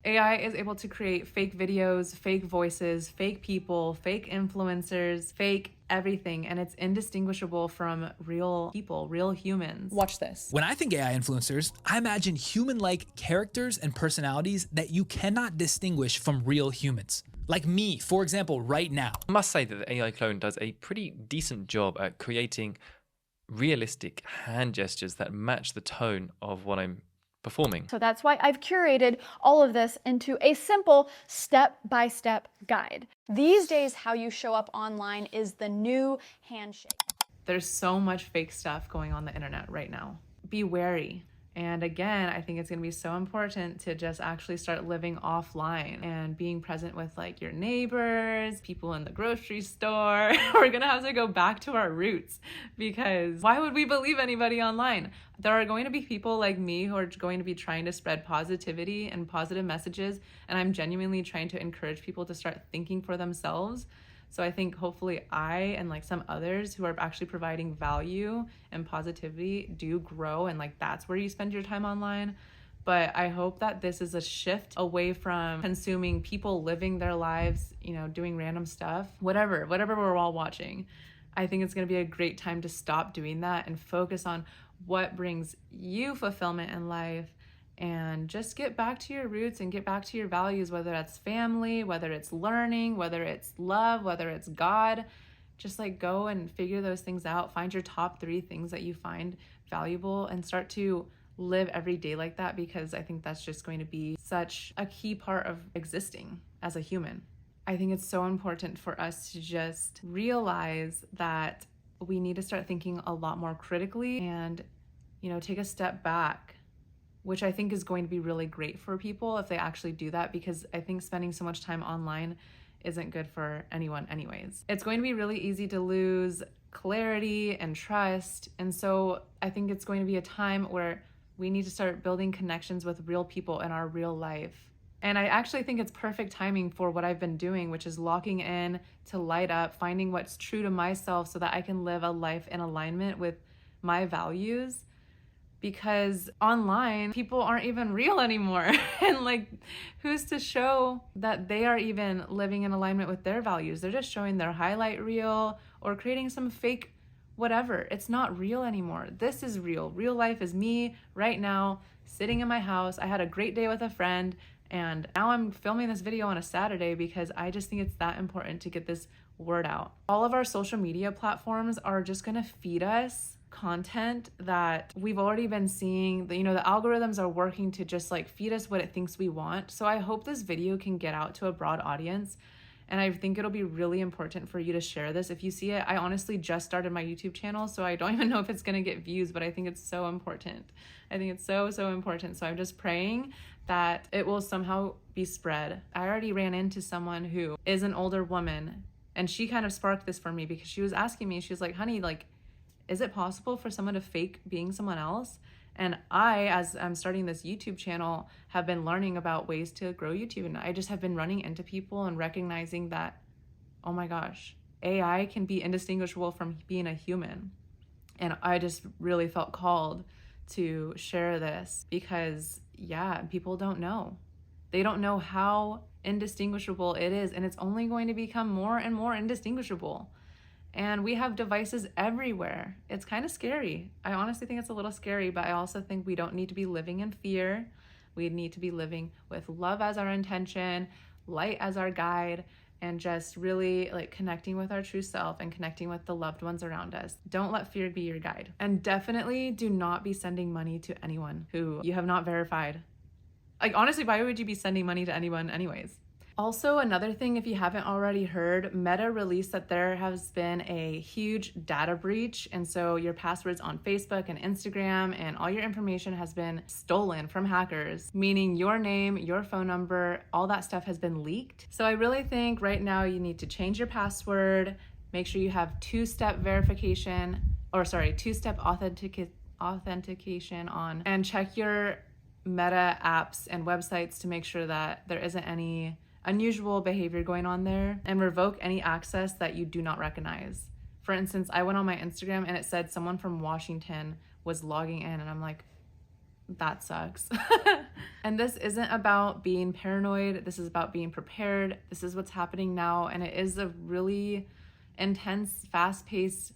AI is able to create fake videos, fake voices, fake people, fake influencers, fake everything, and it's indistinguishable from real people, real humans. Watch this. When I think AI influencers, I imagine human-like characters and personalities that you cannot distinguish from real humans. Like me, for example, right now. I must say that the AI clone does a pretty decent job at creating realistic hand gestures that match the tone of what I'm performing. So that's why I've curated all of this into a simple step-by-step guide. These days, how you show up online is the new handshake. There's so much fake stuff going on the internet right now. Be wary. And again, I think it's going to be so important to just actually start living offline and being present with like your neighbors, people in the grocery store. We're going to have to go back to our roots, because why would we believe anybody online? There are going to be people like me who are going to be trying to spread positivity and positive messages. And I'm genuinely trying to encourage people to start thinking for themselves. So I think hopefully I and like some others who are actually providing value and positivity do grow, and like that's where you spend your time online. But I hope that this is a shift away from consuming people living their lives, you know, doing random stuff, whatever we're all watching. I think it's going to be a great time to stop doing that and focus on what brings you fulfillment in life, and just get back to your roots and get back to your values, whether that's family, whether it's learning, whether it's love, whether it's God. Just like go and figure those things out. Find your top 3 things that you find valuable and start to live every day like that, because I think that's just going to be such a key part of existing as a human. I think it's so important for us to just realize that we need to start thinking a lot more critically and, you know, take a step back, which I think is going to be really great for people if they actually do that, because I think spending so much time online isn't good for anyone anyways. It's going to be really easy to lose clarity and trust. And so I think it's going to be a time where we need to start building connections with real people in our real life. And I actually think it's perfect timing for what I've been doing, which is locking in to light up, finding what's true to myself so that I can live a life in alignment with my values. Because online, people aren't even real anymore. And like, who's to show that they are even living in alignment with their values? They're just showing their highlight reel or creating some fake whatever. It's not real anymore. This is real. Real life is me right now, sitting in my house. I had a great day with a friend, and now I'm filming this video on a Saturday because I just think it's that important to get this word out. All of our social media platforms are just gonna feed us content that we've already been seeing. You know, the algorithms are working to just like feed us what it thinks we want. So I hope this video can get out to a broad audience, and I think it'll be really important for you to share this if you see it. I honestly just started my YouTube channel, so I don't even know if it's gonna get views, but I think it's so important. I think it's so important. So I'm just praying that it will somehow be spread. I already ran into someone who is an older woman, and she kind of sparked this for me because she was asking me, she was like, honey, like, is it possible for someone to fake being someone else? And I, as I'm starting this YouTube channel, have been learning about ways to grow YouTube. And I just have been running into people and recognizing that, oh my gosh, AI can be indistinguishable from being a human. And I just really felt called to share this because, yeah, people don't know. They don't know how indistinguishable it is. And it's only going to become more and more indistinguishable. And we have devices everywhere. It's kind of scary. I honestly think it's a little scary, but I also think we don't need to be living in fear. We need to be living with love as our intention, light as our guide, and just really like connecting with our true self and connecting with the loved ones around us. Don't let fear be your guide. And definitely do not be sending money to anyone who you have not verified. Like, honestly, why would you be sending money to anyone anyways? Also, another thing, if you haven't already heard, Meta released that there has been a huge data breach. And so your passwords on Facebook and Instagram and all your information has been stolen from hackers, meaning your name, your phone number, all that stuff has been leaked. So I really think right now you need to change your password, make sure you have two-step authentication on, and check your Meta apps and websites to make sure that there isn't any unusual behavior going on there, and revoke any access that you do not recognize. For instance, I went on my Instagram and it said someone from Washington was logging in, and I'm like, that sucks. And this isn't about being paranoid. This is about being prepared. This is what's happening now. And it is a really intense, fast-paced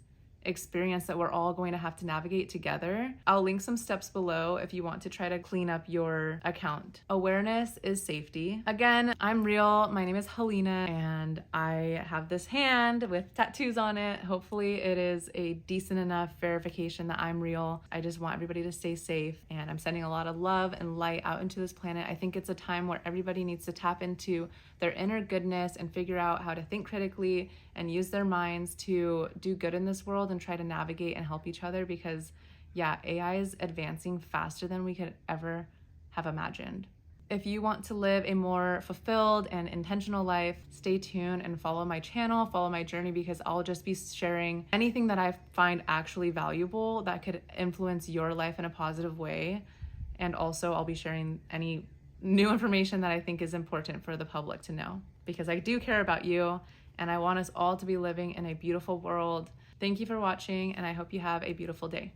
experience that we're all going to have to navigate together. I'll link some steps below if you want to try to clean up your account. Awareness is safety. Again, I'm real. My name is Helena, and I have this hand with tattoos on it. Hopefully it is a decent enough verification that I'm real. I just want everybody to stay safe, and I'm sending a lot of love and light out into this planet. I think it's a time where everybody needs to tap into their inner goodness and figure out how to think critically and use their minds to do good in this world and try to navigate and help each other, because yeah, AI is advancing faster than we could ever have imagined. If you want to live a more fulfilled and intentional life, stay tuned and follow my channel, follow my journey, because I'll just be sharing anything that I find actually valuable that could influence your life in a positive way. And also I'll be sharing any new information that I think is important for the public to know, because I do care about you and I want us all to be living in a beautiful world. Thank you for watching, and I hope you have a beautiful day.